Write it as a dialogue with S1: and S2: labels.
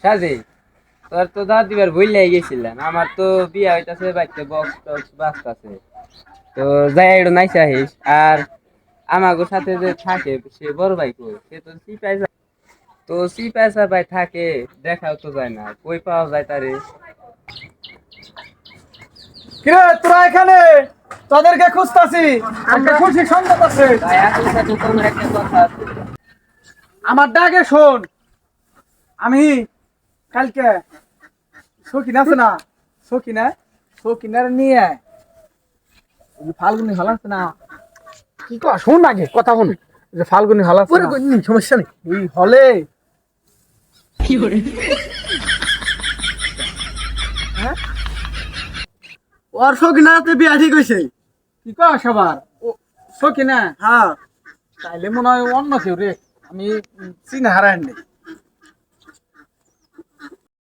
S1: সাজে তোর তো দাদিবার বইলাই গেছিলাম, আমার তো বিয়া হইতাছে, বাড়িতে বক্স টক্স বাজতাছে, তো যাই একটু নাইসা আহিস। আর আমাগো সাথে যে থাকে সে বড় ভাই কই, সে তো সিপাই তো সিপাই সাপাই থাকে, দেখাও তো যায় না, কই পাওয়া যায় তারে?
S2: কিরে তোরা এখানে? তাদেরকে খুঁজতাছি, একটা খুশি সংবাদ আছে।
S1: ভাই আপনার সাথে তোমার একটা কথা আছে।
S2: আমার ডাকে শোন। আমি কালকে সকিন আছে না, সকিনা সকিনার নিয়ে ওই যে ফাল্গুনি হল আছে না, কি কর শোন আগে কথা শুন। ওই যে ফাল্গুনি হল আছে না, সমস্যা নেই, ওই হলে হ্যাঁ ওর সকিনাতে বিয়া ঠিক হয়েছে। কি কর সবার ও সকিনা? হ্যাঁ, তাইলে মনে হয় অন্য কেউ রে, আমি চিনে হারাই নেই।